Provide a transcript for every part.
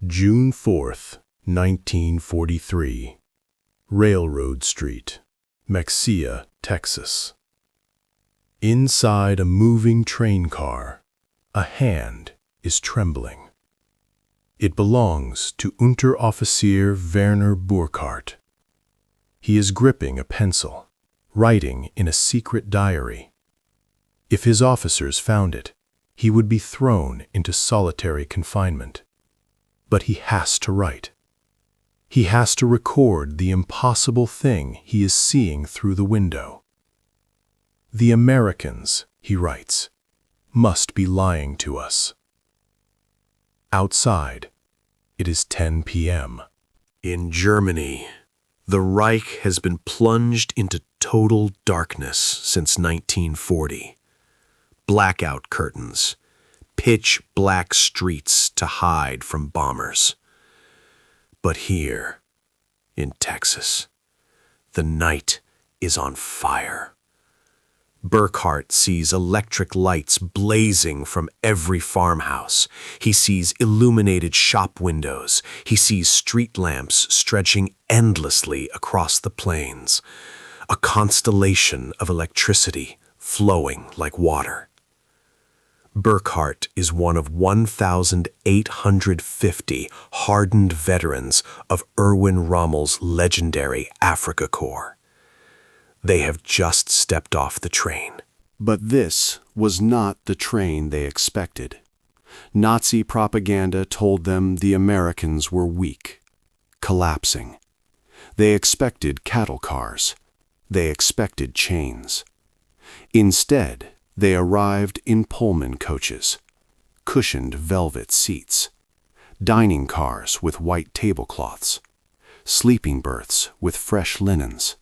June 4th, 1943. Railroad Street, Mexia, Texas. Inside a moving train car, a hand is trembling. It belongs to Unteroffizier Werner Burkhardt. He is gripping a pencil, writing in a secret diary. If his officers found it, he would be thrown into solitary confinement. But he has to write. He has to record the impossible thing he is seeing through the window. The Americans, he writes, must be lying to us. Outside, it is 10 p.m. In Germany, the Reich has been plunged into total darkness since 1940. Blackout curtains, pitch-black streets to hide from bombers. But here, in Texas, the night is on fire. Burkhardt sees electric lights blazing from every farmhouse. He sees illuminated shop windows. He sees street lamps stretching endlessly across the plains. A constellation of electricity flowing like water. Burkhardt is one of 1,850 hardened veterans of Erwin Rommel's legendary Afrika Korps. They have just stepped off the train. But this was not the train they expected. Nazi propaganda told them the Americans were weak, collapsing. They expected cattle cars. They expected chains. Instead, they arrived in Pullman coaches, cushioned velvet seats, dining cars with white tablecloths, sleeping berths with fresh linens.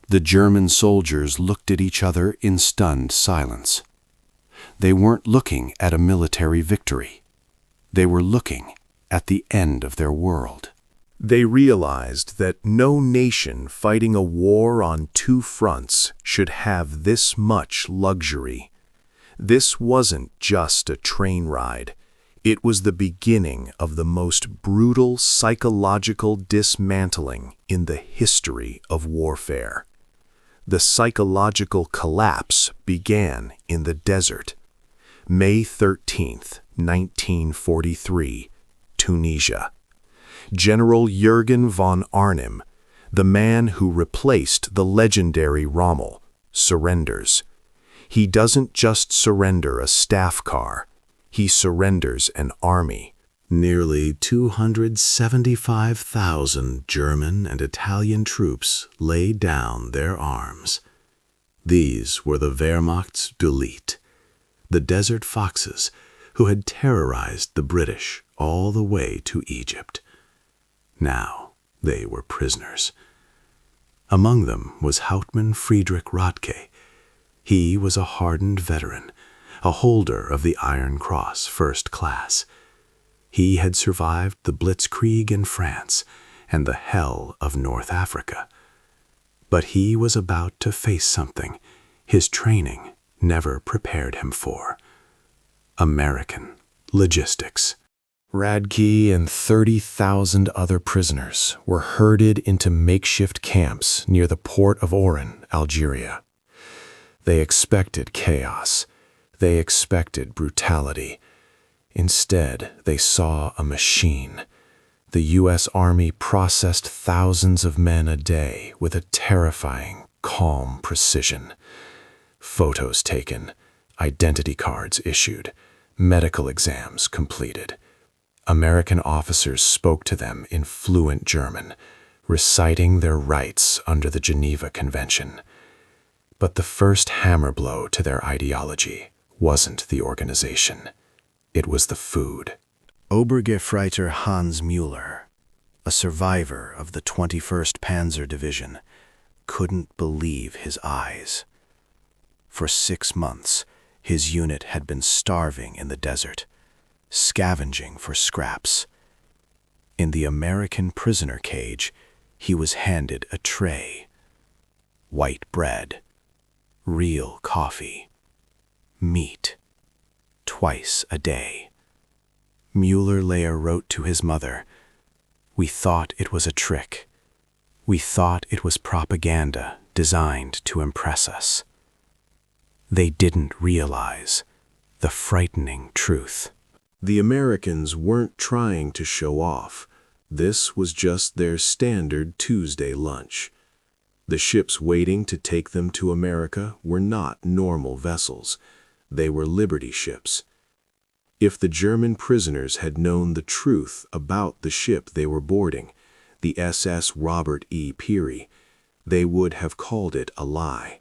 The German soldiers looked at each other in stunned silence. They weren't looking at a military victory. They were looking at the end of their world. They realized that no nation fighting a war on two fronts should have this much luxury. This wasn't just a train ride. It was the beginning of the most brutal psychological dismantling in the history of warfare. The psychological collapse began in the desert. May 13th, 1943, Tunisia. General Jürgen von Arnim, the man who replaced the legendary Rommel, surrenders. He doesn't just surrender a staff car, he surrenders an army. Nearly 275,000 German and Italian troops laid down their arms. These were the Wehrmacht's d'élite, the desert foxes who had terrorized the British all the way to Egypt. Now they were prisoners. Among them was Hauptmann Friedrich Radke. He was a hardened veteran, a holder of the Iron Cross First Class. He had survived the Blitzkrieg in France and the hell of North Africa. But he was about to face something his training never prepared him for. American logistics. Radke and 30,000 other prisoners were herded into makeshift camps near the port of Oran, Algeria. They expected chaos. They expected brutality. Instead, they saw a machine. The U.S. Army processed thousands of men a day with a terrifying, calm precision. Photos taken, identity cards issued, medical exams completed. American officers spoke to them in fluent German, reciting their rights under the Geneva Convention. But the first hammer blow to their ideology wasn't the organization. It was the food. Obergefreiter Hans Müller, a survivor of the 21st Panzer Division, couldn't believe his eyes. For 6 months, his unit had been starving in the desert, scavenging for scraps. In the American prisoner cage, he was handed a tray. White bread, real coffee, meat, twice a day. Mueller-Lehrer wrote to his mother, "We thought it was a trick. We thought it was propaganda designed to impress us." They didn't realize the frightening truth. The Americans weren't trying to show off. This was just their standard Tuesday lunch. The ships waiting to take them to America were not normal vessels. They were liberty ships. If the German prisoners had known the truth about the ship they were boarding, the SS Robert E. Peary, they would have called it a lie.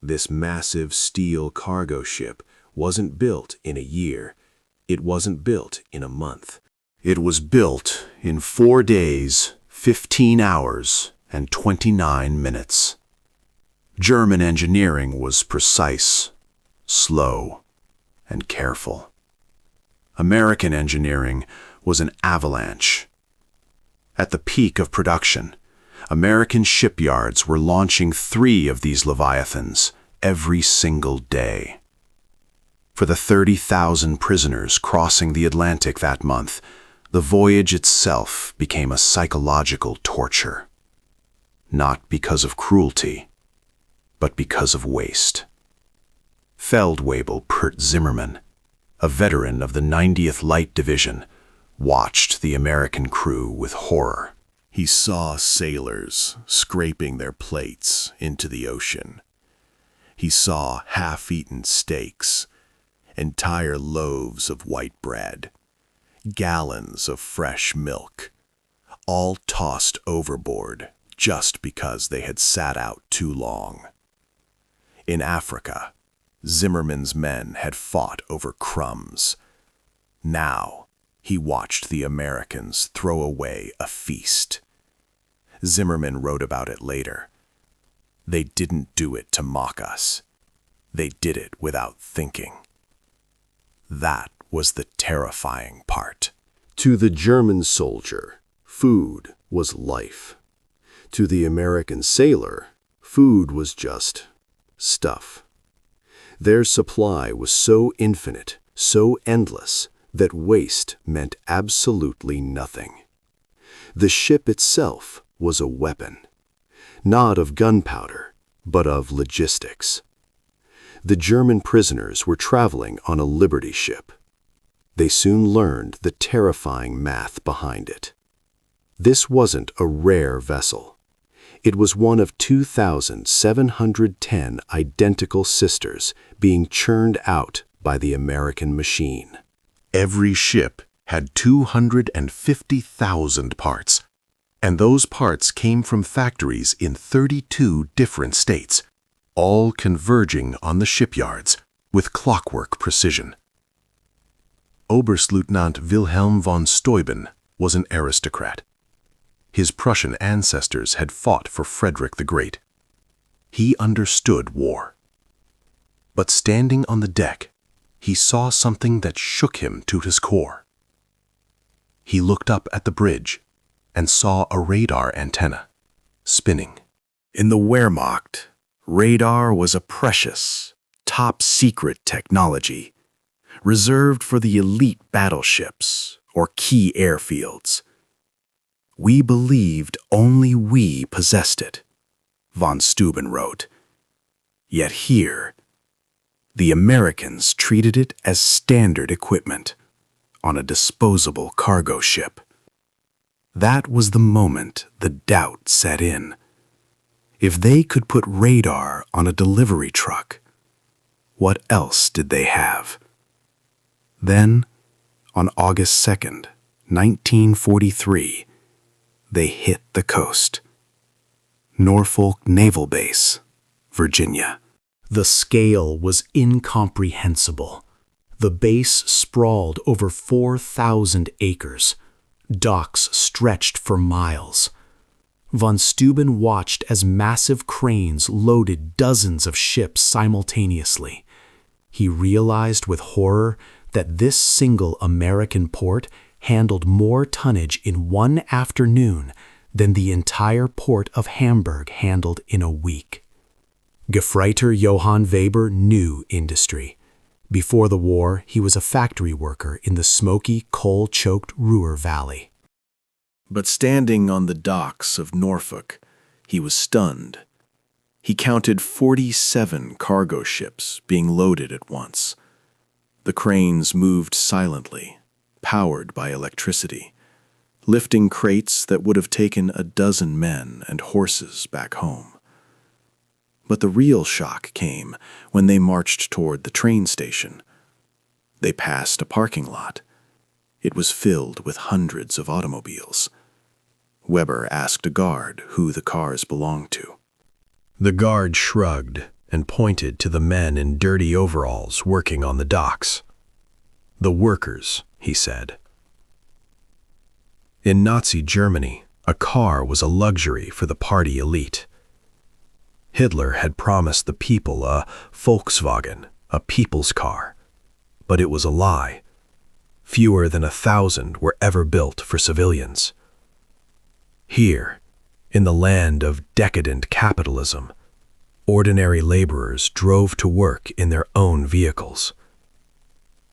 This massive steel cargo ship wasn't built in a year. It wasn't built in a month. It was built in 4 days, 15 hours, and 29 minutes. German engineering was precise, slow, and careful. American engineering was an avalanche. At the peak of production, American shipyards were launching 3 of these Leviathans every single day. For the 30,000 prisoners crossing the Atlantic that month, the voyage itself became a psychological torture. Not because of cruelty, but because of waste. Feldwebel Kurt Zimmermann, a veteran of the 90th Light Division, watched the American crew with horror. He saw sailors scraping their plates into the ocean. He saw half-eaten steaks, entire loaves of white bread, gallons of fresh milk, all tossed overboard just because they had sat out too long. In Africa, Zimmermann's men had fought over crumbs. Now, he watched the Americans throw away a feast. Zimmermann wrote about it later. They didn't do it to mock us. They did it without thinking. That was the terrifying part. To the German soldier, food was life. To the American sailor, food was just stuff. Their supply was so infinite, so endless, that waste meant absolutely nothing. The ship itself was a weapon, not of gunpowder, but of logistics. The German prisoners were traveling on a liberty ship. They soon learned the terrifying math behind it. This wasn't a rare vessel. It was one of 2,710 identical sisters being churned out by the American machine. Every ship had 250,000 parts, and those parts came from factories in 32 different states, all converging on the shipyards with clockwork precision. Oberstleutnant Wilhelm von Steuben was an aristocrat. His Prussian ancestors had fought for Frederick the Great. He understood war. But standing on the deck, he saw something that shook him to his core. He looked up at the bridge and saw a radar antenna spinning. In the Wehrmacht, radar was a precious, top-secret technology reserved for the elite battleships or key airfields. We believed only we possessed it, von Steuben wrote. Yet here, the Americans treated it as standard equipment on a disposable cargo ship. That was the moment the doubt set in. If they could put radar on a delivery truck, what else did they have? Then, on August 2nd, 1943, they hit the coast. Norfolk Naval Base, Virginia. The scale was incomprehensible. The base sprawled over 4,000 acres. Docks stretched for miles. Von Steuben watched as massive cranes loaded dozens of ships simultaneously. He realized with horror that this single American port handled more tonnage in one afternoon than the entire port of Hamburg handled in a week. Gefreiter Johann Weber knew industry. Before the war, he was a factory worker in the smoky, coal-choked Ruhr Valley. But standing on the docks of Norfolk, he was stunned. He counted 47 cargo ships being loaded at once. The cranes moved silently, powered by electricity, lifting crates that would have taken a dozen men and horses back home. But the real shock came when they marched toward the train station. They passed a parking lot. It was filled with hundreds of automobiles. Weber asked a guard who the cars belonged to. The guard shrugged and pointed to the men in dirty overalls working on the docks. "The workers," he said. In Nazi Germany, a car was a luxury for the party elite. Hitler had promised the people a Volkswagen, a people's car, but it was a lie. Fewer than 1,000 were ever built for civilians. Here, in the land of decadent capitalism, ordinary laborers drove to work in their own vehicles.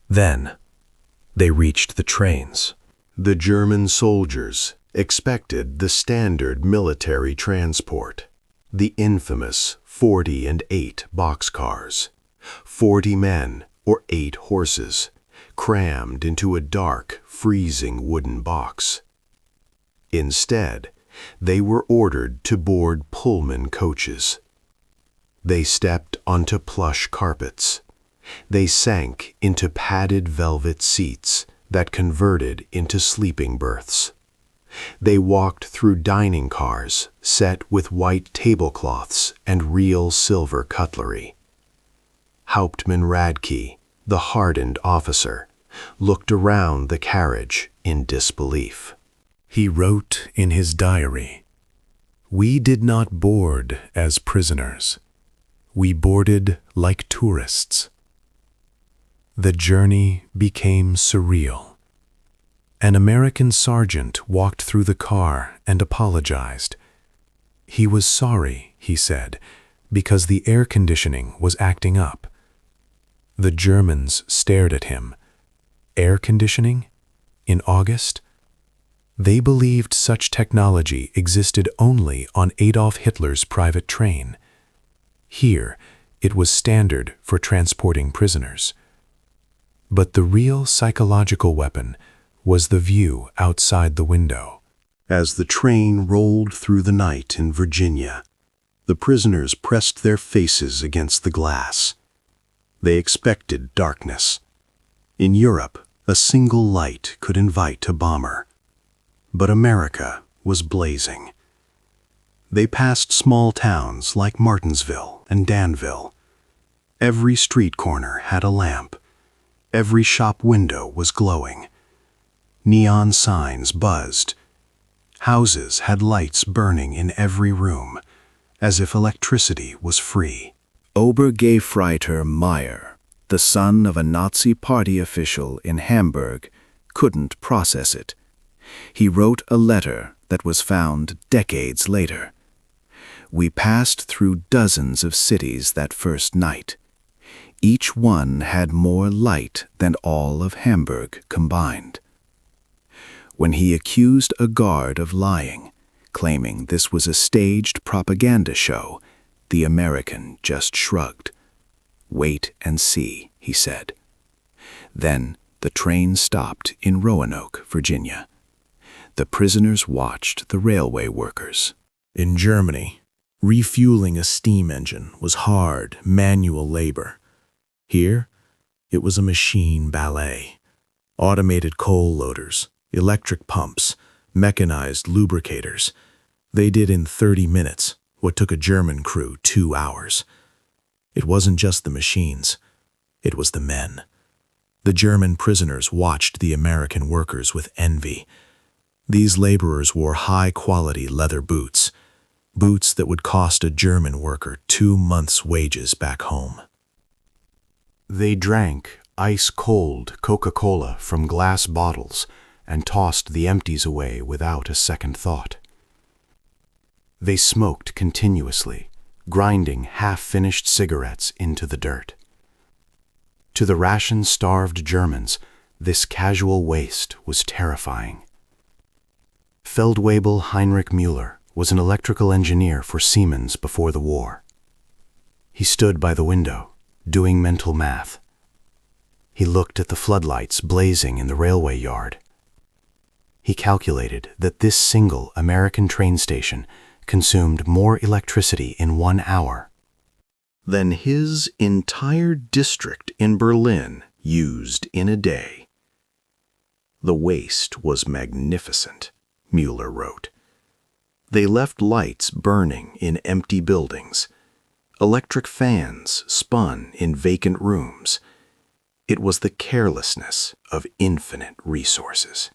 Then, they reached the trains. The German soldiers expected the standard military transport, the infamous 40 and 8 boxcars, 40 men or 8 horses, crammed into a dark, freezing wooden box. Instead, they were ordered to board Pullman coaches. They stepped onto plush carpets. They sank into padded velvet seats that converted into sleeping berths. They walked through dining cars set with white tablecloths and real silver cutlery. Hauptmann Radke, the hardened officer, looked around the carriage in disbelief. He wrote in his diary, "We did not board as prisoners. We boarded like tourists." The journey became surreal. An American sergeant walked through the car and apologized. He was sorry, he said, because the air conditioning was acting up. The Germans stared at him. Air conditioning? In August? They believed such technology existed only on Adolf Hitler's private train. Here, it was standard for transporting prisoners. But the real psychological weapon was the view outside the window. As the train rolled through the night in Virginia, the prisoners pressed their faces against the glass. They expected darkness. In Europe, a single light could invite a bomber. But America was blazing. They passed small towns like Martinsville and Danville. Every street corner had a lamp. Every shop window was glowing. Neon signs buzzed. Houses had lights burning in every room, as if electricity was free. Obergefreiter Meyer, the son of a Nazi party official in Hamburg, couldn't process it. He wrote a letter that was found decades later. "We passed through dozens of cities that first night. Each one had more light than all of Hamburg combined." When he accused a guard of lying, claiming this was a staged propaganda show, the American just shrugged. "Wait and see," he said. Then the train stopped in Roanoke, Virginia. The prisoners watched the railway workers. In Germany, refueling a steam engine was hard, manual labor. Here, it was a machine ballet. Automated coal loaders, electric pumps, mechanized lubricators. They did in 30 minutes what took a German crew 2 hours. It wasn't just the machines, it was the men. The German prisoners watched the American workers with envy. These laborers wore high-quality leather boots, boots that would cost a German worker 2 months' wages back home. They drank ice-cold Coca-Cola from glass bottles and tossed the empties away without a second thought. They smoked continuously, grinding half-finished cigarettes into the dirt. To the ration-starved Germans, this casual waste was terrifying. Feldwebel Heinrich Müller was an electrical engineer for Siemens before the war. He stood by the window, doing mental math. He looked at the floodlights blazing in the railway yard. He calculated that this single American train station consumed more electricity in 1 hour than his entire district in Berlin used in a day. The waste was magnificent, Müller wrote. They left lights burning in empty buildings. Electric fans spun in vacant rooms. It was the carelessness of infinite resources.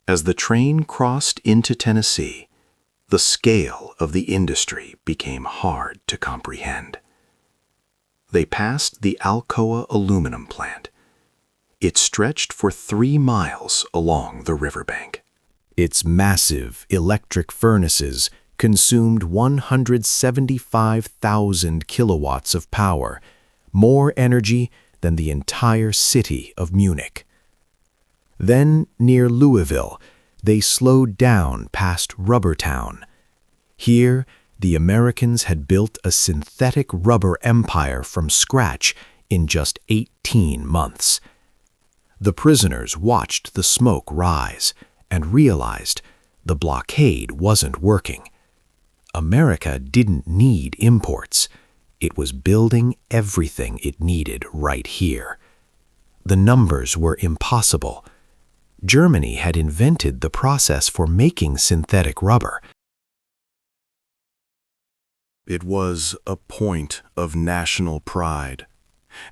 As the train crossed into Tennessee, the scale of the industry became hard to comprehend. They passed the Alcoa aluminum plant. It stretched for 3 miles along the riverbank. Its massive electric furnaces consumed 175,000 kilowatts of power, more energy than the entire city of Munich. Then, near Louisville, they slowed down past Rubbertown. Here, the Americans had built a synthetic rubber empire from scratch in just 18 months. The prisoners watched the smoke rise and realized the blockade wasn't working. America didn't need imports. It was building everything it needed right here. The numbers were impossible. Germany had invented the process for making synthetic rubber. It was a point of national pride.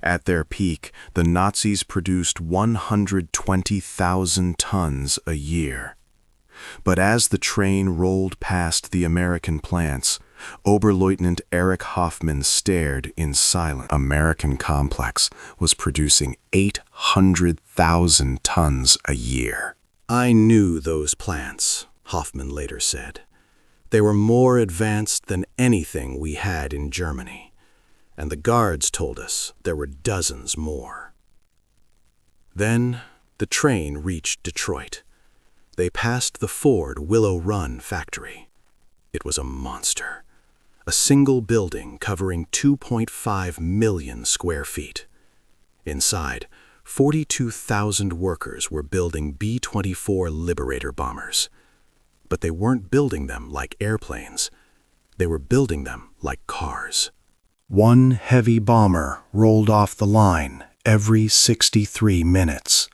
At their peak, the Nazis produced 120,000 tons a year. But as the train rolled past the American plants, Oberleutnant Erich Hoffmann stared in silence. American complex was producing 800,000 tons a year. "I knew those plants," Hoffmann later said. "They were more advanced than anything we had in Germany. And the guards told us there were dozens more." Then the train reached Detroit. They passed the Ford Willow Run factory. It was a monster. A single building covering 2.5 million square feet. Inside, 42,000 workers were building B-24 Liberator bombers. But they weren't building them like airplanes. They were building them like cars. One heavy bomber rolled off the line every 63 minutes.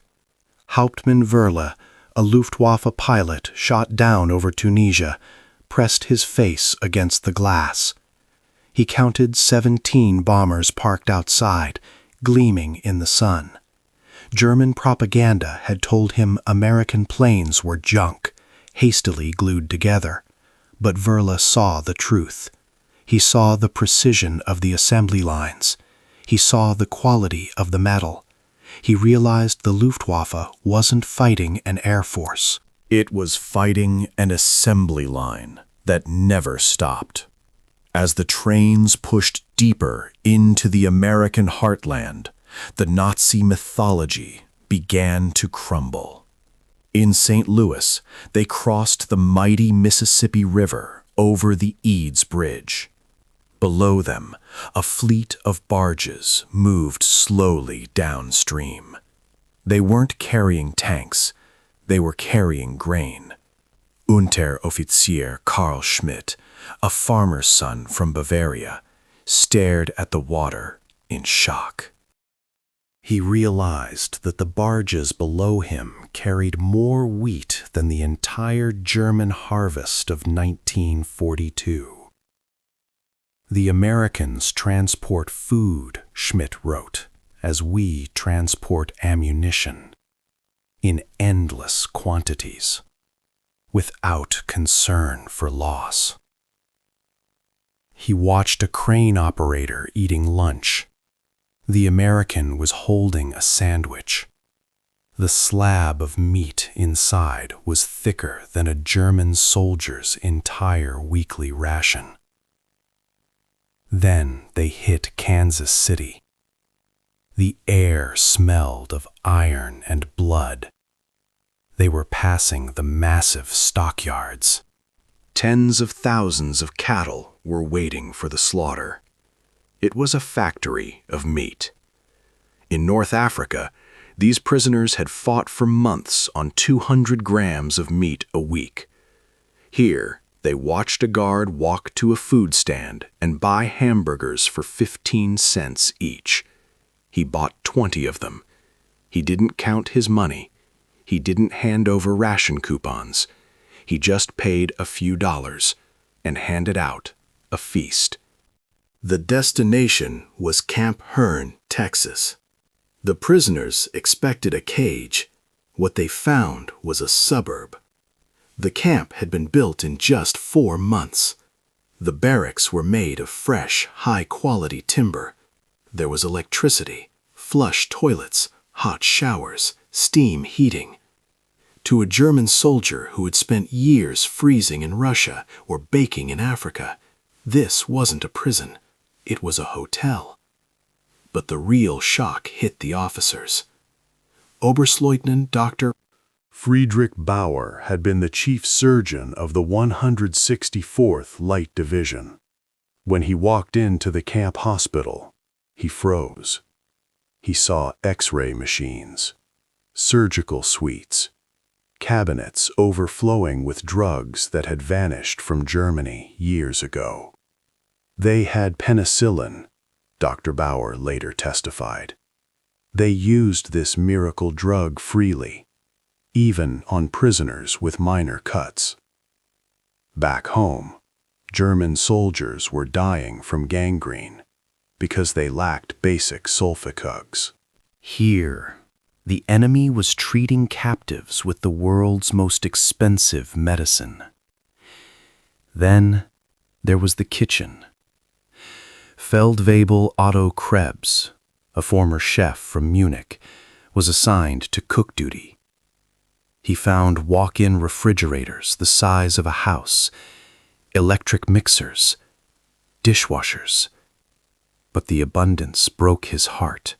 Hauptmann Wöhrle, a Luftwaffe pilot shot down over Tunisia, pressed his face against the glass. He counted 17 bombers parked outside, gleaming in the sun. German propaganda had told him American planes were junk, hastily glued together. But Wöhrle saw the truth. He saw the precision of the assembly lines. He saw the quality of the metal. He realized the Luftwaffe wasn't fighting an air force. It was fighting an assembly line that never stopped. As the trains pushed deeper into the American heartland, the Nazi mythology began to crumble. In St. Louis, they crossed the mighty Mississippi River over the Eads Bridge. Below them, a fleet of barges moved slowly downstream. They weren't carrying tanks, they were carrying grain. Unteroffizier Karl Schmidt, a farmer's son from Bavaria, stared at the water in shock. He realized that the barges below him carried more wheat than the entire German harvest of 1942. "The Americans transport food," Schmidt wrote, "as we transport ammunition, in endless quantities, without concern for loss." He watched a crane operator eating lunch. The American was holding a sandwich. The slab of meat inside was thicker than a German soldier's entire weekly ration. Then they hit Kansas City. The air smelled of iron and blood. They were passing the massive stockyards. Tens of thousands of cattle were waiting for the slaughter. It was a factory of meat. In North Africa, these prisoners had fought for months on 200 grams of meat a week. Here, they watched a guard walk to a food stand and buy hamburgers for 15 cents each. He bought 20 of them. He didn't count his money. He didn't hand over ration coupons. He just paid a few dollars and handed out a feast. The destination was Camp Hearn, Texas. The prisoners expected a cage. What they found was a suburb. The camp had been built in just 4 months. The barracks were made of fresh, high-quality timber. There was electricity, flush toilets, hot showers, steam heating. To a German soldier who had spent years freezing in Russia or baking in Africa, this wasn't a prison. It was a hotel. But the real shock hit the officers. Oberstleutnant Dr. Friedrich Bauer had been the chief surgeon of the 164th Light Division. When he walked into the camp hospital, he froze. He saw X-ray machines, surgical suites, cabinets overflowing with drugs that had vanished from Germany years ago. They had penicillin, Dr. Bauer later testified. They used this miracle drug freely, even on prisoners with minor cuts. Back home, German soldiers were dying from gangrene because they lacked basic sulfacugs. Here, the enemy was treating captives with the world's most expensive medicine. Then there was the kitchen. Feldwebel Otto Krebs, a former chef from Munich, was assigned to cook duty. He found walk-in refrigerators the size of a house, electric mixers, dishwashers. But the abundance broke his heart.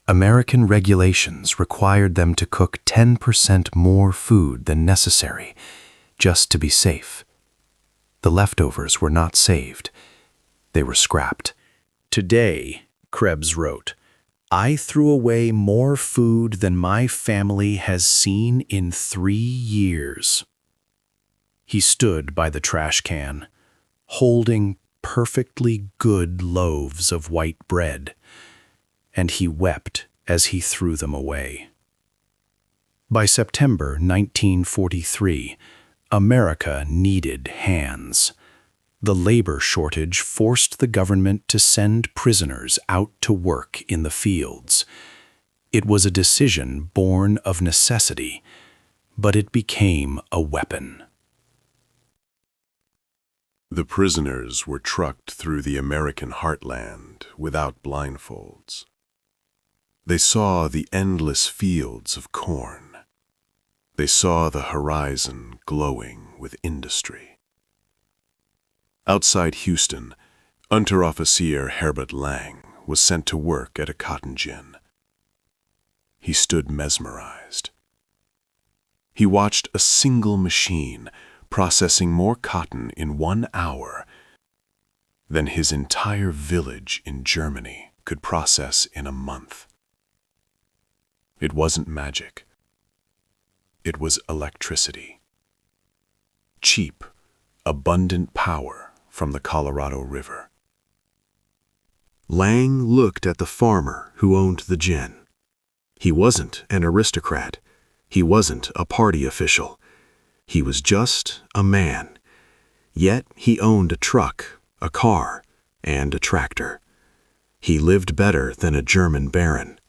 American regulations required them to cook 10% more food than necessary, just to be safe. The leftovers were not saved. They were scrapped. "Today," Krebs wrote, "I threw away more food than my family has seen in 3 years." He stood by the trash can, holding perfectly good loaves of white bread, and he wept as he threw them away. By September 1943, America needed hands. The labor shortage forced the government to send prisoners out to work in the fields. It was a decision born of necessity, but it became a weapon. The prisoners were trucked through the American heartland without blindfolds. They saw the endless fields of corn. They saw the horizon glowing with industry. Outside Houston, Unteroffizier Herbert Lang was sent to work at a cotton gin. He stood mesmerized. He watched a single machine processing more cotton in 1 hour than his entire village in Germany could process in a month. It wasn't magic. It was electricity. Cheap, abundant power from the Colorado River. Lang looked at the farmer who owned the gin. He wasn't an aristocrat. He wasn't a party official. He was just a man. Yet he owned a truck, a car, and a tractor. He lived better than a German baron.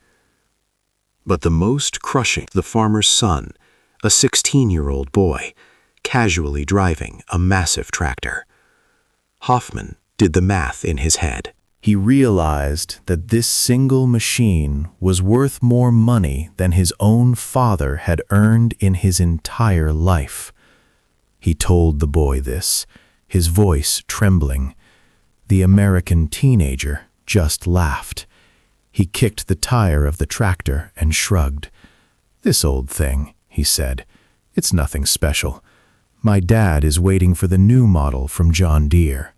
But the most crushing, the farmer's son, a 16-year-old boy, casually driving a massive tractor. Hoffman did the math in his head. He realized that this single machine was worth more money than his own father had earned in his entire life. He told the boy this, his voice trembling. The American teenager just laughed. He kicked the tire of the tractor and shrugged. "This old thing," he said. "It's nothing special. My dad is waiting for the new model from John Deere."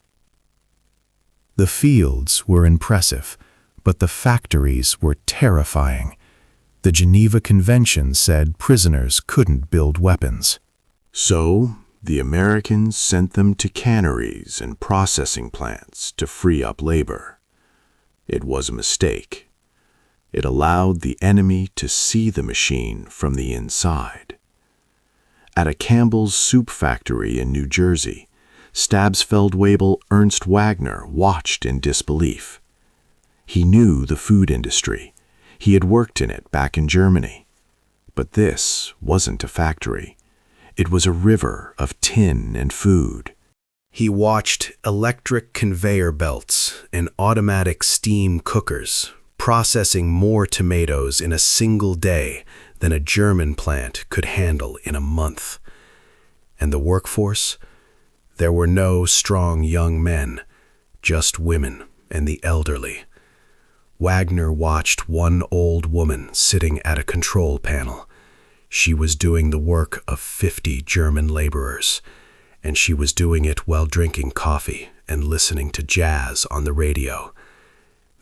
The fields were impressive, but the factories were terrifying. The Geneva Convention said prisoners couldn't build weapons. So, the Americans sent them to canneries and processing plants to free up labor. It was a mistake. It allowed the enemy to see the machine from the inside. At a Campbell's soup factory in New Jersey, Stabsfeldwebel Ernst Wagner watched in disbelief. He knew the food industry. He had worked in it back in Germany. But this wasn't a factory. It was a river of tin and food. He watched electric conveyor belts and automatic steam cookers processing more tomatoes in a single day than a German plant could handle in a month. And the workforce? There were no strong young men, just women and the elderly. Wagner watched one old woman sitting at a control panel. She was doing the work of 50 German laborers, and she was doing it while drinking coffee and listening to jazz on the radio.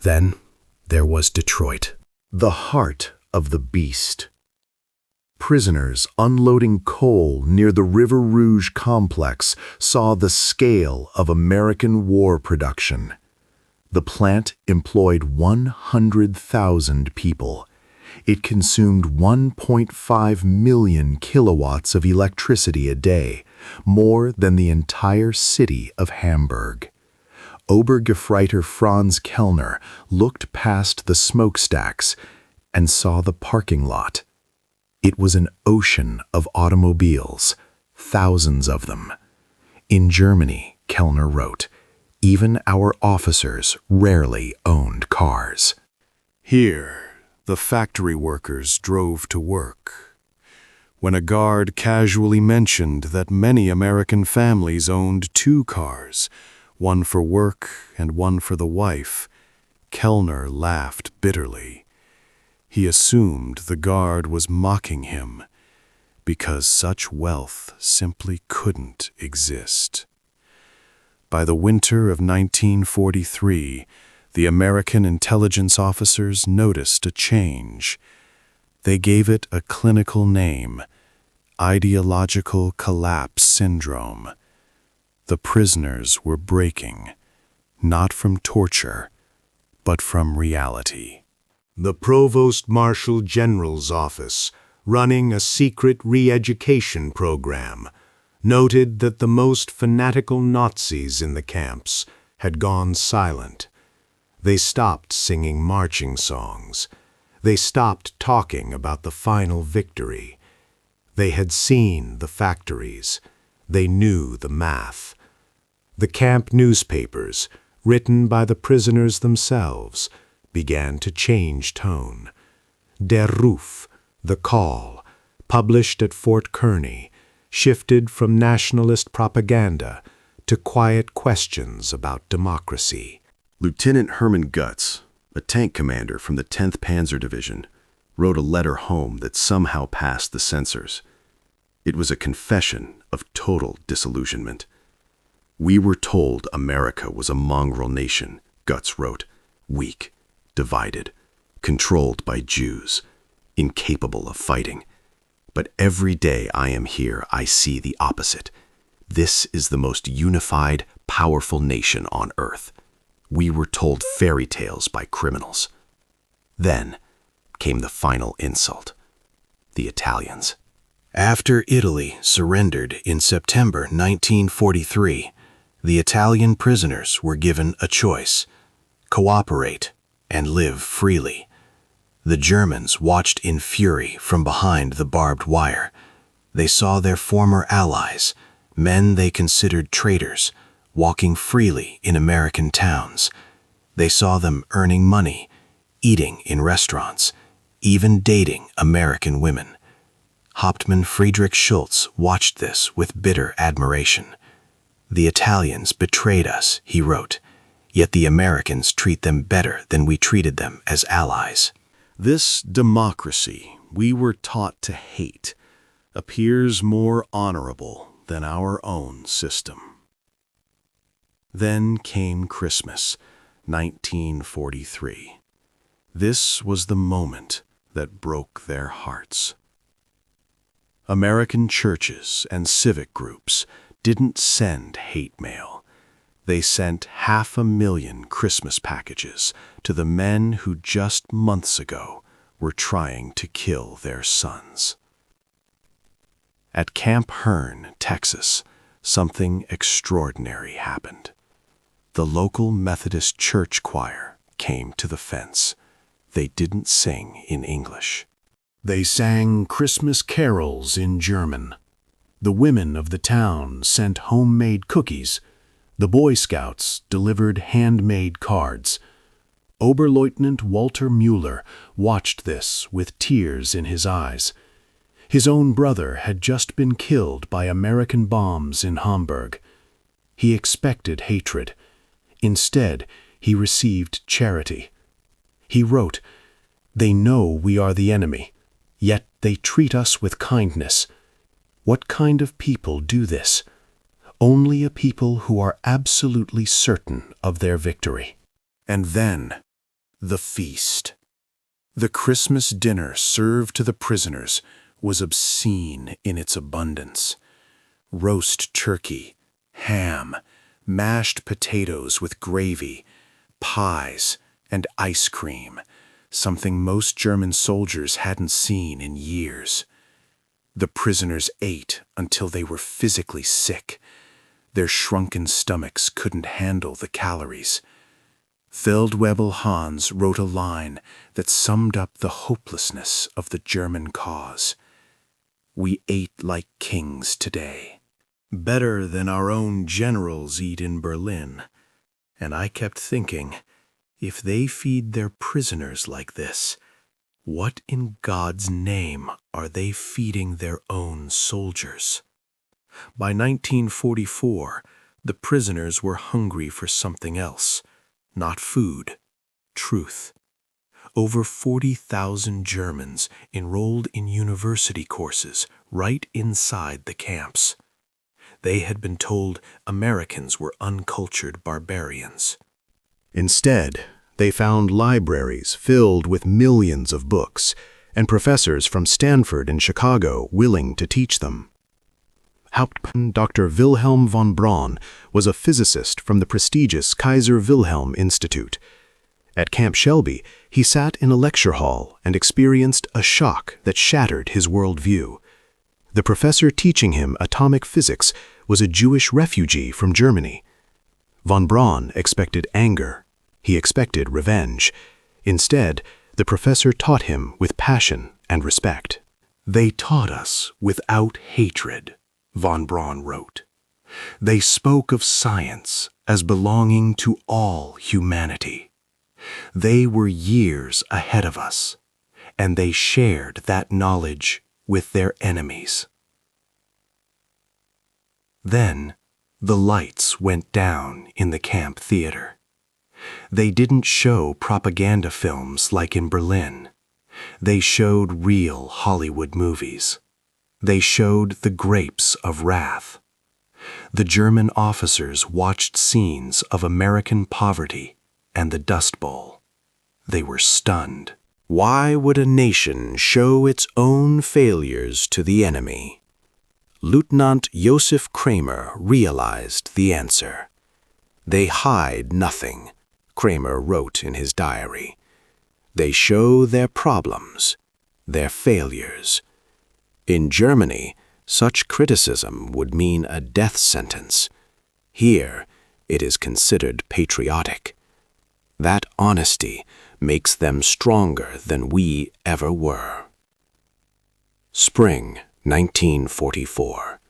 Then there was Detroit. The heart of the beast. Prisoners unloading coal near the River Rouge complex saw the scale of American war production. The plant employed 100,000 people. It consumed 1.5 million kilowatts of electricity a day, more than the entire city of Hamburg. Obergefreiter Franz Kellner looked past the smokestacks and saw the parking lot. It was an ocean of automobiles, thousands of them. In Germany, Kellner wrote, even our officers rarely owned cars. Here, the factory workers drove to work. When a guard casually mentioned that many American families owned 2 cars, one for work and one for the wife, Kellner laughed bitterly. He assumed the guard was mocking him because such wealth simply couldn't exist. By the winter of 1943, the American intelligence officers noticed a change. They gave it a clinical name, ideological collapse syndrome. The prisoners were breaking, not from torture, but from reality. The Provost Marshal General's office, running a secret re-education program, noted that the most fanatical Nazis in the camps had gone silent. They stopped singing marching songs. They stopped talking about the final victory. They had seen the factories. They knew the math. The camp newspapers, written by the prisoners themselves, began to change tone. Der Ruf, the call, published at Fort Kearny, shifted from nationalist propaganda to quiet questions about democracy. Lieutenant Hermann Gutz, a tank commander from the 10th Panzer Division, wrote a letter home that somehow passed the censors. It was a confession of total disillusionment. We were told America was a mongrel nation, Gutz wrote, weak, divided, controlled by Jews, incapable of fighting. But every day I am here, I see the opposite. This is the most unified, powerful nation on earth. We were told fairy tales by criminals. Then came the final insult. The Italians. After Italy surrendered in September 1943, the Italian prisoners were given a choice: cooperate and live freely. The Germans watched in fury from behind the barbed wire. They saw their former allies, men they considered traitors, walking freely in American towns. They saw them earning money, eating in restaurants, even dating American women. Hauptmann Friedrich Schultz watched this with bitter admiration. The Italians betrayed us, he wrote. yet the Americans treat them better than we treated them as allies. This democracy we were taught to hate appears more honorable than our own system. Then came Christmas, 1943. This was the moment that broke their hearts. American churches and civic groups didn't send hate mail. They sent 500,000 Christmas packages to the men who just months ago were trying to kill their sons. At Camp Hearn, Texas, something extraordinary happened. The local Methodist church choir came to the fence. They didn't sing in English. They sang Christmas carols in German. The women of the town sent homemade cookies. The Boy Scouts delivered handmade cards. Oberleutnant Walter Mueller watched this with tears in his eyes. His own brother had just been killed by American bombs in Hamburg. He expected hatred. Instead, he received charity. He wrote, "They know we are the enemy, yet they treat us with kindness. What kind of people do this? Only a people who are absolutely certain of their victory." And then, the feast. The Christmas dinner served to the prisoners was obscene in its abundance. Roast turkey, ham, mashed potatoes with gravy, pies, and ice cream, something most German soldiers hadn't seen in years. The prisoners ate until they were physically sick. Their shrunken stomachs couldn't handle the calories. Feldwebel Hans wrote a line that summed up the hopelessness of the German cause. "We ate like kings today, better than our own generals eat in Berlin." And I kept thinking, if they feed their prisoners like this, what in God's name are they feeding their own soldiers? By 1944, the prisoners were hungry for something else, not food, truth. Over 40,000 Germans enrolled in university courses right inside the camps. They had been told Americans were uncultured barbarians. Instead, they found libraries filled with millions of books and professors from Stanford and Chicago willing to teach them. Hauptmann Dr. Wilhelm von Braun was a physicist from the prestigious Kaiser Wilhelm Institute. At Camp Shelby, he sat in a lecture hall and experienced a shock that shattered his worldview. The professor teaching him atomic physics was a Jewish refugee from Germany. Von Braun expected anger. He expected revenge. Instead, the professor taught him with passion and respect. "They taught us without hatred," von Braun wrote. "They spoke of science as belonging to all humanity. They were years ahead of us, and they shared that knowledge with their enemies." Then, the lights went down in the camp theater. They didn't show propaganda films like in Berlin. They showed real Hollywood movies. They showed The Grapes of Wrath. The German officers watched scenes of American poverty and the Dust Bowl. They were stunned. Why would a nation show its own failures to the enemy? Lieutenant Josef Kramer realized the answer. "They hide nothing," Kramer wrote in his diary. "They show their problems, their failures." In Germany, such criticism would mean a death sentence. Here, it is considered patriotic. That honesty makes them stronger than we ever were. Spring 1944.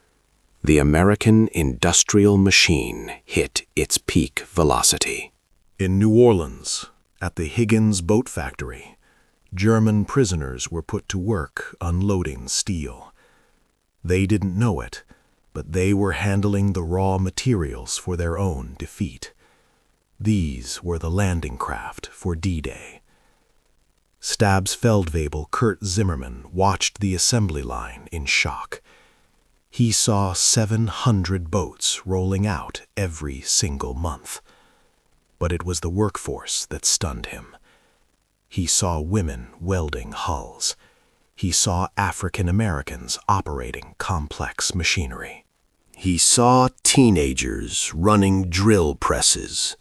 The American industrial machine hit its peak velocity. In New Orleans, at the Higgins Boat Factory, German prisoners were put to work unloading steel. They didn't know it, but they were handling the raw materials for their own defeat. These were the landing craft for D-Day. Stabsfeldwebel Kurt Zimmermann watched the assembly line in shock. He saw 700 boats rolling out every single month. But it was the workforce that stunned him. He saw women welding hulls. He saw African Americans operating complex machinery. He saw teenagers running drill presses.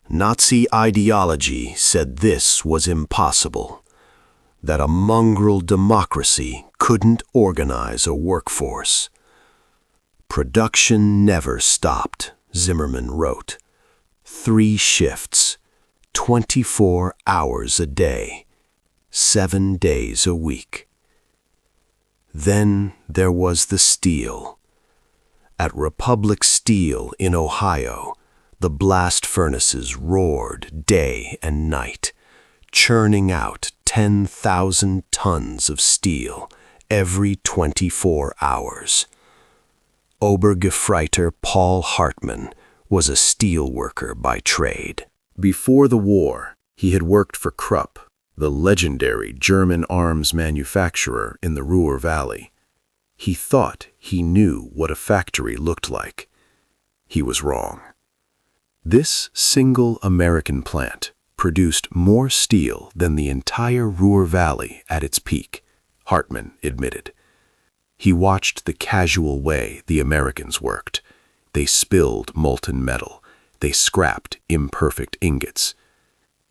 Nazi ideology said this was impossible, that a mongrel democracy couldn't organize a workforce. Production never stopped, Zimmermann wrote. 3 shifts, 24 hours a day, 7 days a week. Then there was the steel. At Republic Steel in Ohio, the blast furnaces roared day and night, churning out 10,000 tons of steel every 24 hours. Obergefreiter Paul Hartmann was a steel worker by trade. Before the war, he had worked for Krupp, the legendary German arms manufacturer in the Ruhr Valley. He thought he knew what a factory looked like. He was wrong. This single American plant produced more steel than the entire Ruhr Valley at its peak, Hartmann admitted. He watched the casual way the Americans worked. They spilled molten metal. They scrapped imperfect ingots.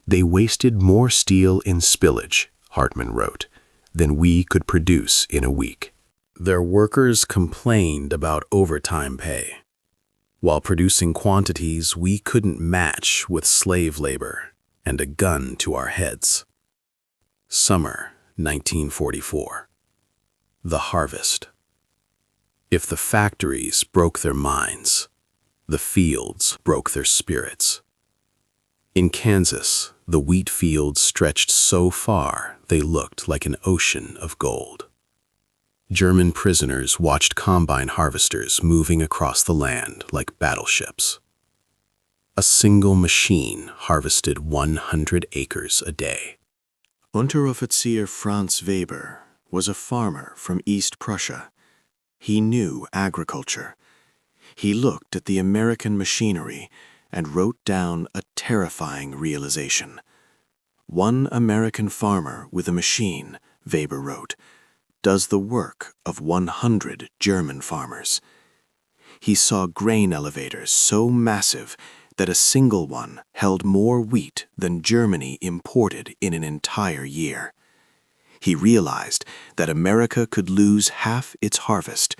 They wasted more steel in spillage, Hartmann wrote, than we could produce in a week. Their workers complained about overtime pay, while producing quantities we couldn't match with slave labor and a gun to our heads. Summer 1944. The harvest. If the factories broke their minds, the fields broke their spirits. In Kansas, the wheat fields stretched so far they looked like an ocean of gold. German prisoners watched combine harvesters moving across the land like battleships. A single machine harvested 100 acres a day. Unteroffizier Franz Weber was a farmer from East Prussia. He knew agriculture. He looked at the American machinery and wrote down a terrifying realization. One American farmer with a machine, Weber wrote, does the work of 100 German farmers. He saw grain elevators so massive that a single one held more wheat than Germany imported in an entire year. He realized that America could lose half its harvest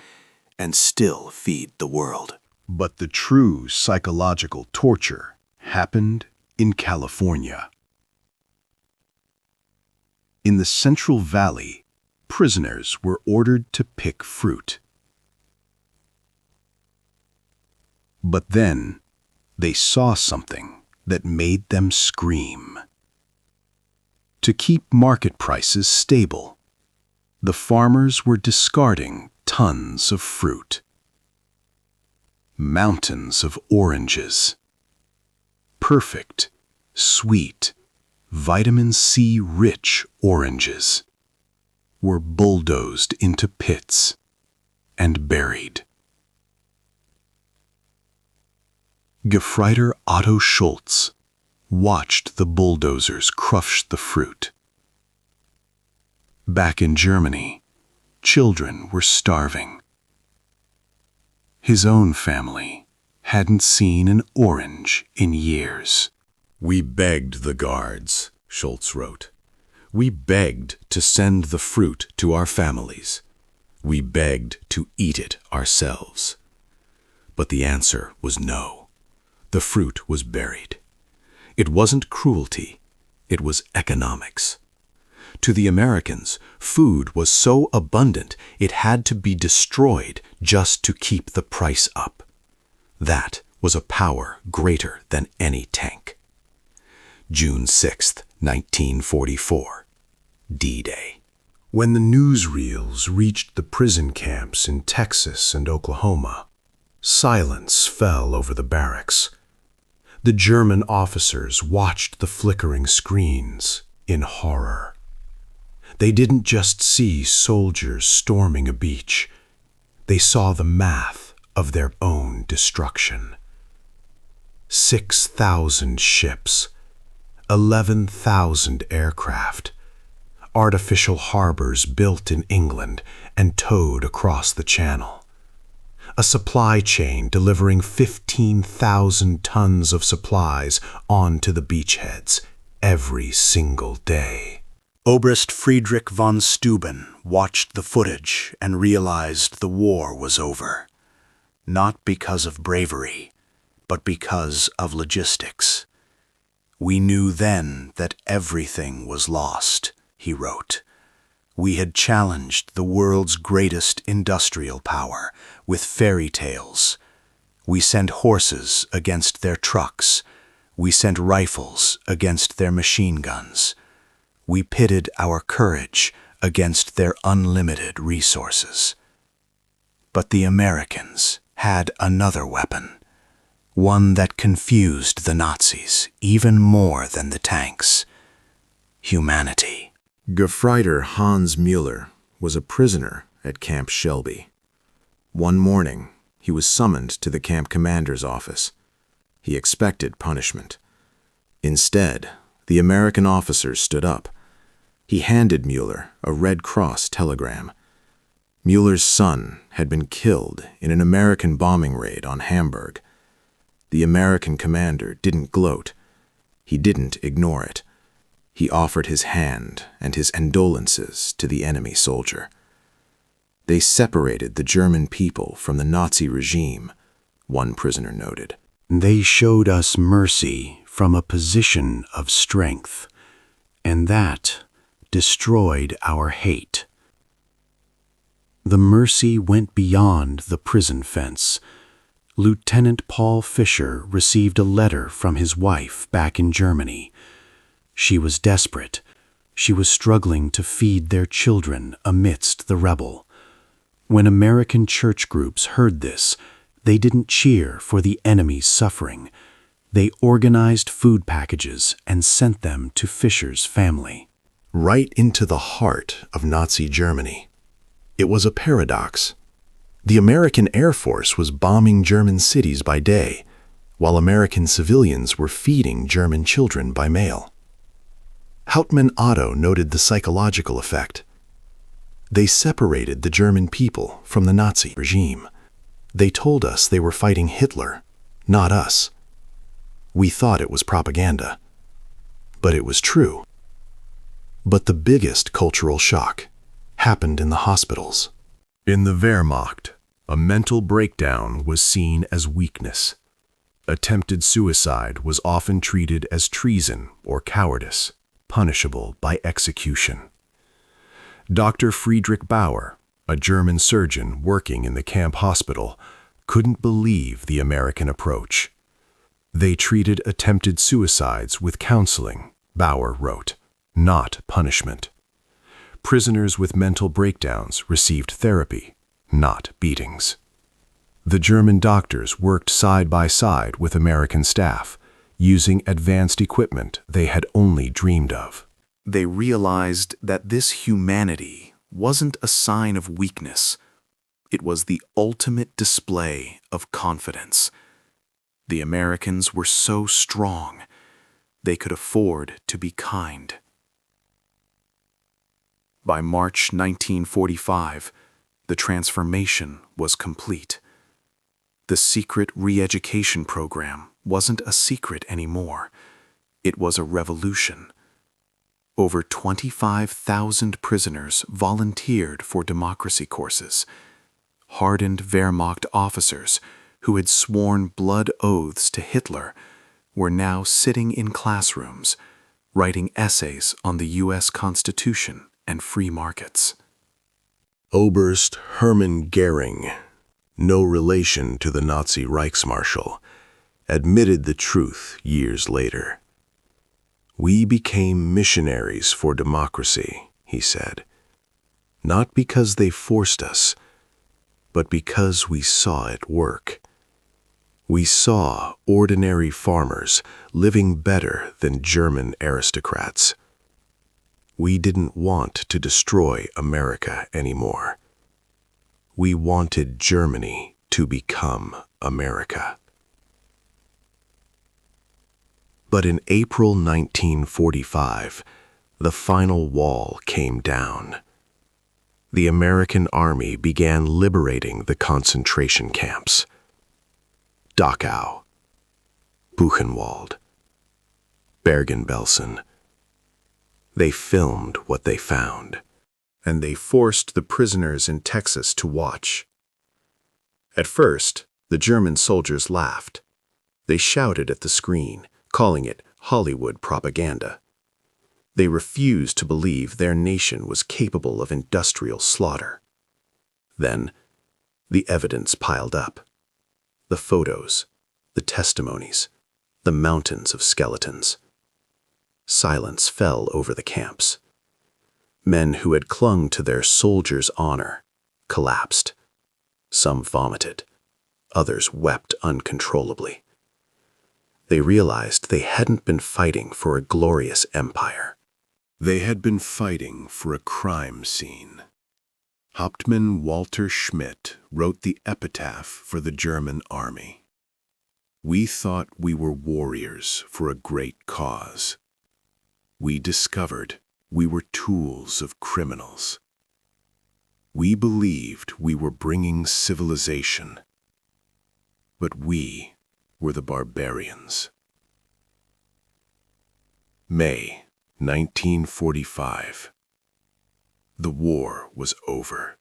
and still feed the world. But the true psychological torture happened in California. In the Central Valley, prisoners were ordered to pick fruit. But then they saw something that made them scream. To keep market prices stable, the farmers were discarding tons of fruit. Mountains of oranges. Perfect, sweet, vitamin C-rich oranges were bulldozed into pits and buried. Gefreiter Otto Schultz watched the bulldozers crush the fruit. Back in Germany, children were starving. His own family hadn't seen an orange in years. We begged the guards, Schultz wrote. We begged to send the fruit to our families. We begged to eat it ourselves. But the answer was no. The fruit was buried. It wasn't cruelty, it was economics. To the Americans, food was so abundant it had to be destroyed just to keep the price up. That was a power greater than any tank. June 6, 1944, D-Day. When the newsreels reached the prison camps in Texas and Oklahoma, silence fell over the barracks. The German officers watched the flickering screens in horror. They didn't just see soldiers storming a beach. They saw the math of their own destruction. 6,000 ships, 11,000 aircraft, artificial harbors built in England and towed across the Channel. A supply chain delivering 15,000 tons of supplies onto the beachheads every single day. Oberst Friedrich von Steuben watched the footage and realized the war was over. Not because of bravery, but because of logistics. "We knew then that everything was lost," he wrote. "We had challenged the world's greatest industrial power with fairy tales. We sent horses against their trucks. We sent rifles against their machine guns. We pitted our courage against their unlimited resources." But the Americans had another weapon, one that confused the Nazis even more than the tanks: humanity. Gefreiter Hans Müller was a prisoner at Camp Shelby. One morning, he was summoned to the camp commander's office. He expected punishment. Instead, the American officer stood up. He handed Müller a Red Cross telegram. Müller's son had been killed in an American bombing raid on Hamburg. The American commander didn't gloat. He didn't ignore it. He offered his hand and his condolences to the enemy soldier. They separated the German people from the Nazi regime, one prisoner noted. "They showed us mercy from a position of strength, and that destroyed our hate." The mercy went beyond the prison fence. Lieutenant Paul Fischer received a letter from his wife back in Germany. She was desperate. She was struggling to feed their children amidst the rebel. When American church groups heard this, they didn't cheer for the enemy's suffering. They organized food packages and sent them to Fischer's family. Right into the heart of Nazi Germany. It was a paradox. The American Air Force was bombing German cities by day, while American civilians were feeding German children by mail. Hauptmann Otto noted the psychological effect. They separated the German people from the Nazi regime. They told us they were fighting Hitler, not us. We thought it was propaganda. But it was true. But the biggest cultural shock happened in the hospitals. In the Wehrmacht, a mental breakdown was seen as weakness. Attempted suicide was often treated as treason or cowardice, punishable by execution. Dr. Friedrich Bauer, a German surgeon working in the camp hospital, couldn't believe the American approach. They treated attempted suicides with counseling, Bauer wrote, not punishment. Prisoners with mental breakdowns received therapy, not beatings. The German doctors worked side by side with American staff, using advanced equipment they had only dreamed of. They realized that this humanity wasn't a sign of weakness. It was the ultimate display of confidence. The Americans were so strong, they could afford to be kind. By March 1945, the transformation was complete. The secret re-education program wasn't a secret anymore. It was a revolution. Over 25,000 prisoners volunteered for democracy courses. Hardened Wehrmacht officers who had sworn blood oaths to Hitler were now sitting in classrooms, writing essays on the U.S. Constitution and free markets. Oberst Hermann Goering, no relation to the Nazi Reichsmarshal, admitted the truth years later. "We became missionaries for democracy," he said, "not because they forced us, but because we saw it work." We saw ordinary farmers living better than German aristocrats. We didn't want to destroy America anymore. We wanted Germany to become America. But in April 1945, the final wall came down. The American army began liberating the concentration camps. Dachau, Buchenwald, Bergen-Belsen. They filmed what they found, and they forced the prisoners in Texas to watch. At first, the German soldiers laughed. They shouted at the screen, calling it Hollywood propaganda. They refused to believe their nation was capable of industrial slaughter. Then, the evidence piled up. The photos, the testimonies, the mountains of skeletons. Silence fell over the camps. Men who had clung to their soldiers' honor collapsed. Some vomited. Others wept uncontrollably. They realized they hadn't been fighting for a glorious empire. They had been fighting for a crime scene. Hauptmann Walter Schmidt wrote the epitaph for the German army. We thought we were warriors for a great cause. We discovered we were tools of criminals. We believed we were bringing civilization, but we were the barbarians. May 1945. The war was over.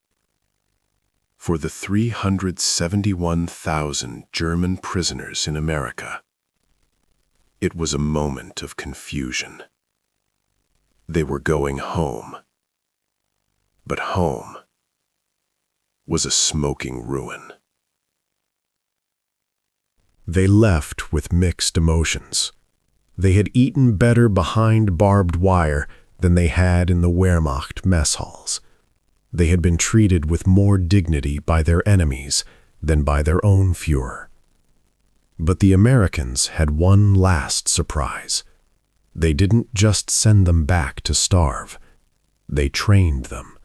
For the 371,000 German prisoners in America, it was a moment of confusion. They were going home, but home was a smoking ruin. They left with mixed emotions. They had eaten better behind barbed wire than they had in the Wehrmacht mess halls. They had been treated with more dignity by their enemies than by their own Führer. But the Americans had one last surprise. They didn't just send them back to starve. They trained them.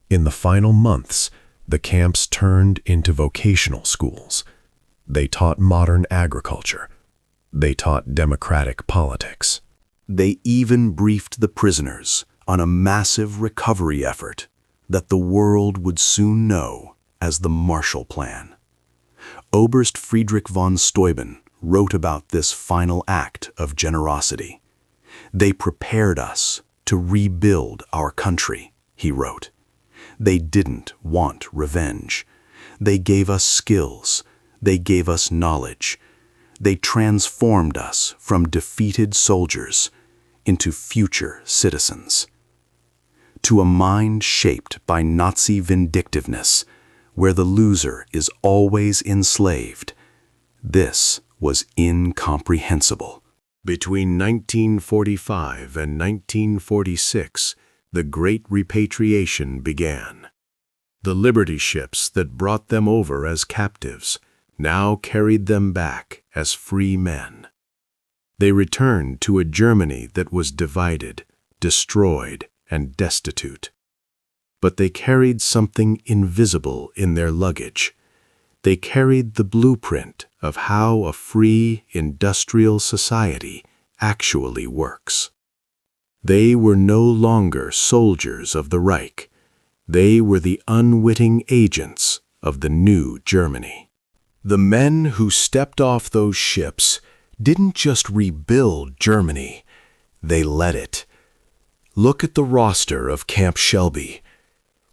In the final months, the camps turned into vocational schools. They taught modern agriculture. They taught democratic politics. They even briefed the prisoners on a massive recovery effort that the world would soon know as the Marshall Plan. Oberst Friedrich von Steuben wrote about this final act of generosity. They prepared us to rebuild our country, he wrote. They didn't want revenge. They gave us skills. They gave us knowledge. They transformed us from defeated soldiers into future citizens. To a mind shaped by Nazi vindictiveness, where the loser is always enslaved, this was incomprehensible. Between 1945 and 1946, the Great Repatriation began. The Liberty ships that brought them over as captives now carried them back as free men. They returned to a Germany that was divided, destroyed, and destitute. But they carried something invisible in their luggage. They carried the blueprint of how a free, industrial society actually works. They were no longer soldiers of the Reich. They were the unwitting agents of the new Germany. The men who stepped off those ships didn't just rebuild Germany, they led it. Look at the roster of Camp Shelby.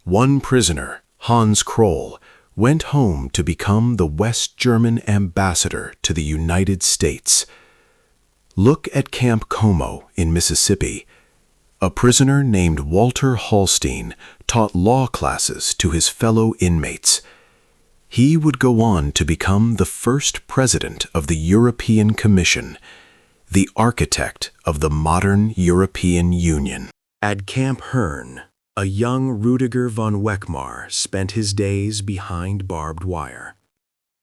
One prisoner, Hans Kroll, went home to become the West German ambassador to the United States. Look at Camp Como in Mississippi. A prisoner named Walter Hallstein taught law classes to his fellow inmates. He would go on to become the first president of the European Commission, the architect of the modern European Union. At Camp Herne, a young Rudiger von Weckmar spent his days behind barbed wire.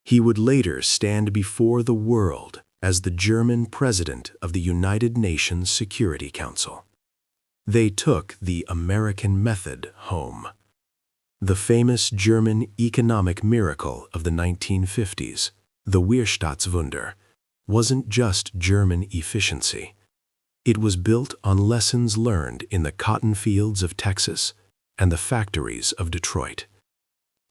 He would later stand before the world as the German president of the United Nations Security Council. They took the American method home. The famous German economic miracle of the 1950s, the Wirtschaftswunder, wasn't just German efficiency. It was built on lessons learned in the cotton fields of Texas and the factories of Detroit.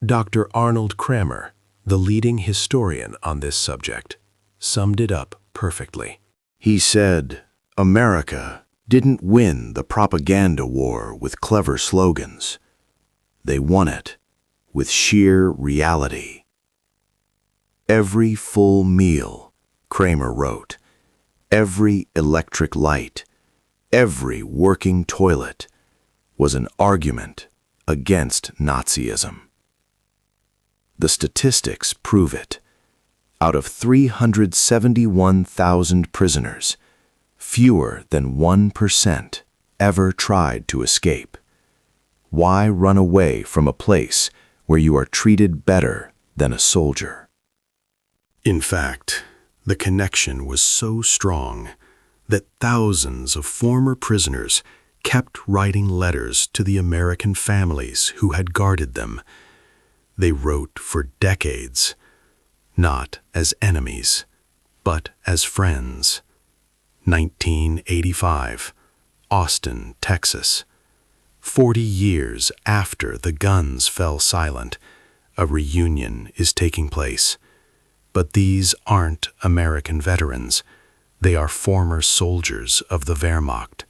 Dr. Arnold Kramer, the leading historian on this subject, summed it up perfectly. He said, "America didn't win the propaganda war with clever slogans. They won it with sheer reality." Every full meal, Kramer wrote, every electric light, every working toilet was an argument against Nazism. The statistics prove it. Out of 371,000 prisoners, fewer than 1% ever tried to escape. Why run away from a place where you are treated better than a soldier? In fact, the connection was so strong that thousands of former prisoners kept writing letters to the American families who had guarded them. They wrote for decades, not as enemies, but as friends. 1985, Austin, Texas. 40 years after the guns fell silent, a reunion is taking place. But these aren't American veterans. They are former soldiers of the Wehrmacht.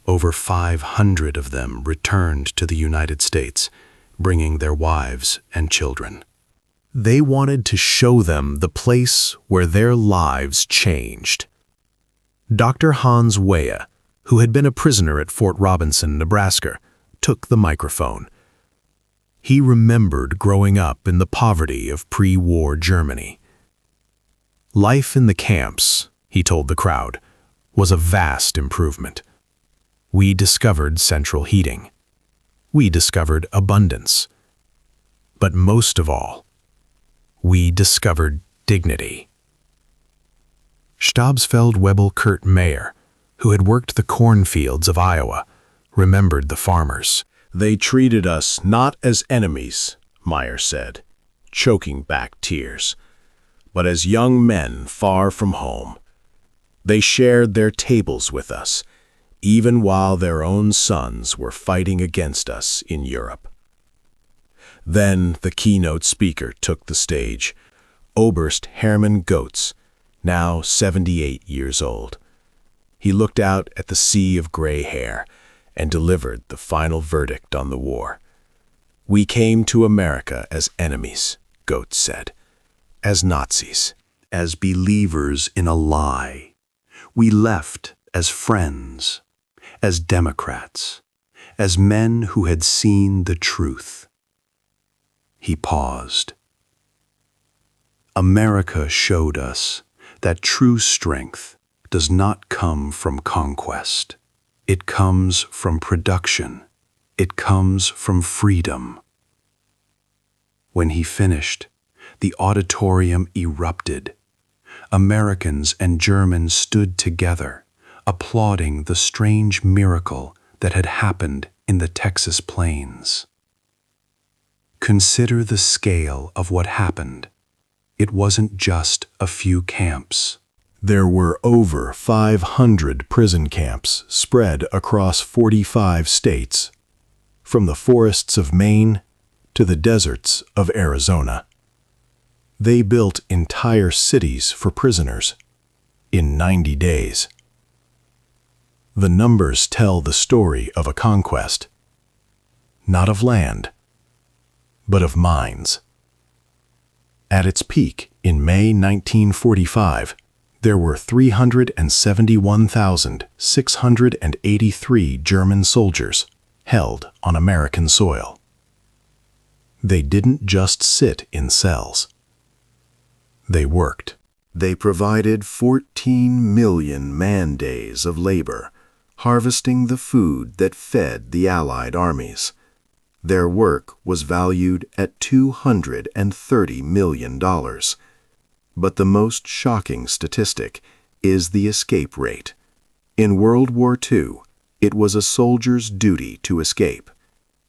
Over 500 of them returned to the United States, bringing their wives and children. They wanted to show them the place where their lives changed. Dr. Hans Wehe, who had been a prisoner at Fort Robinson, Nebraska, took the microphone. He remembered growing up in the poverty of pre-war Germany. Life in the camps, he told the crowd, was a vast improvement. We discovered central heating. We discovered abundance. But most of all, we discovered dignity. Stabsfeld-Webel Kurt Mayer, who had worked the cornfields of Iowa, remembered the farmers. "They treated us not as enemies," Meyer said, choking back tears, "but as young men far from home. They shared their tables with us, even while their own sons were fighting against us in Europe." Then the keynote speaker took the stage, Oberst Hermann Goetz, now 78 years old. He looked out at the sea of gray hair and delivered the final verdict on the war. "We came to America as enemies," Goetz said, "as Nazis, As believers in a lie. We left as friends, as Democrats, as men who had seen the truth." He paused. "America showed us that true strength does not come from conquest. It comes from production. It comes from freedom." When he finished, the auditorium erupted. Americans and Germans stood together, applauding the strange miracle that had happened in the Texas plains. Consider the scale of what happened. It wasn't just a few camps. There were over 500 prison camps spread across 45 states, from the forests of Maine to the deserts of Arizona. They built entire cities for prisoners in 90 days. The numbers tell the story of a conquest, not of land, but of minds. At its peak in May 1945, there were 371,683 German soldiers held on American soil. They didn't just sit in cells. They worked. They provided 14 million man-days of labor, harvesting the food that fed the Allied armies. Their work was valued at $230 million. But the most shocking statistic is the escape rate. In World War II, it was a soldier's duty to escape.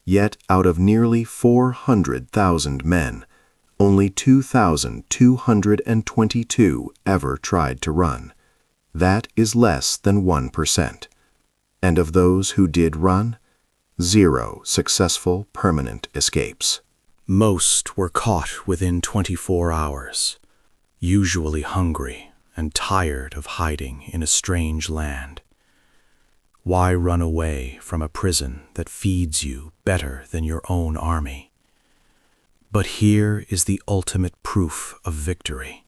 Yet out of nearly 400,000 men, only 2,222 ever tried to run. That is less than 1%. And of those who did run, 0 successful permanent escapes. Most were caught within 24 hours, usually hungry and tired of hiding in a strange land. Why run away from a prison that feeds you better than your own army? But here is the ultimate proof of victory.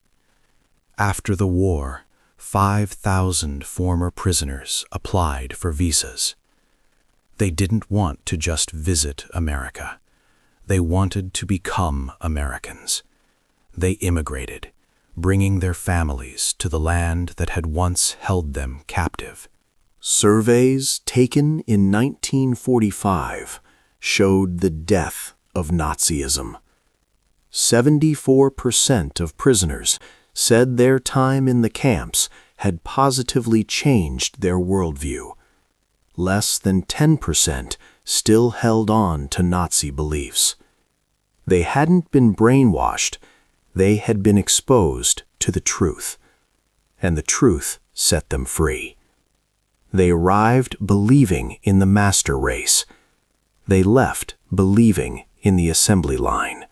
After the war, 5,000 former prisoners applied for visas. They didn't want to just visit America. They wanted to become Americans. They immigrated, bringing their families to the land that had once held them captive. Surveys taken in 1945 showed the death of Nazism. 74% of prisoners said their time in the camps had positively changed their worldview. Less than 10% still held on to Nazi beliefs. They hadn't been brainwashed, they had been exposed to the truth. And the truth set them free. They arrived believing in the master race. They left believing in the assembly line.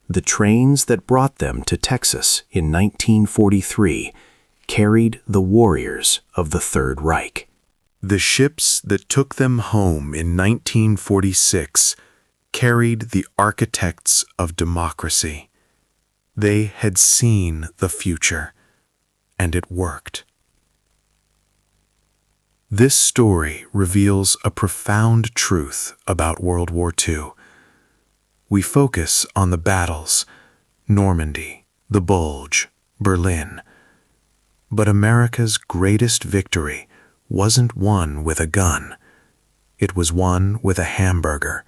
The trains that brought them to Texas in 1943 carried the warriors of the Third Reich. The ships that took them home in 1946 carried the architects of democracy. They had seen the future, and it worked. This story reveals a profound truth about World War II. We focus on the battles, Normandy, the Bulge, Berlin. But America's greatest victory wasn't won with a gun. It was won with a hamburger.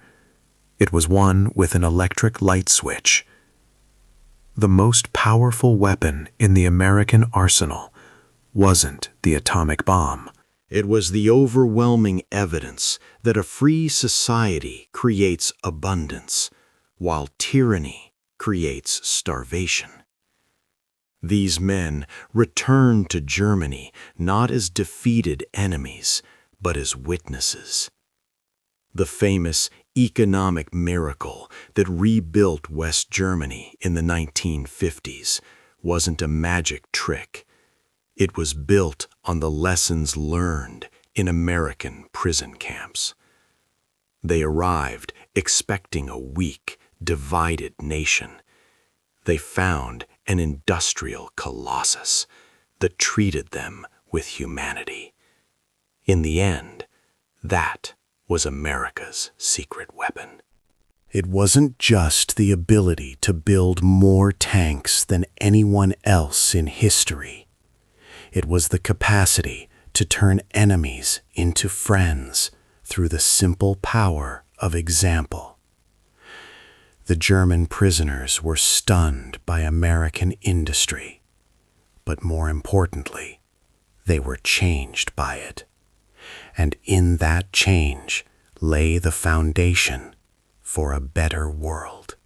It was won with an electric light switch. The most powerful weapon in the American arsenal wasn't the atomic bomb. It was the overwhelming evidence that a free society creates abundance, while tyranny creates starvation. These men returned to Germany not as defeated enemies, but as witnesses. The famous economic miracle that rebuilt West Germany in the 1950s wasn't a magic trick. It was built on the lessons learned in American prison camps. They arrived expecting a weak, divided nation. They found an industrial colossus that treated them with humanity. In the end, that was America's secret weapon. It wasn't just the ability to build more tanks than anyone else in history. It was the capacity to turn enemies into friends through the simple power of example. The German prisoners were stunned by American industry, but more importantly, they were changed by it. And in that change lay the foundation for a better world.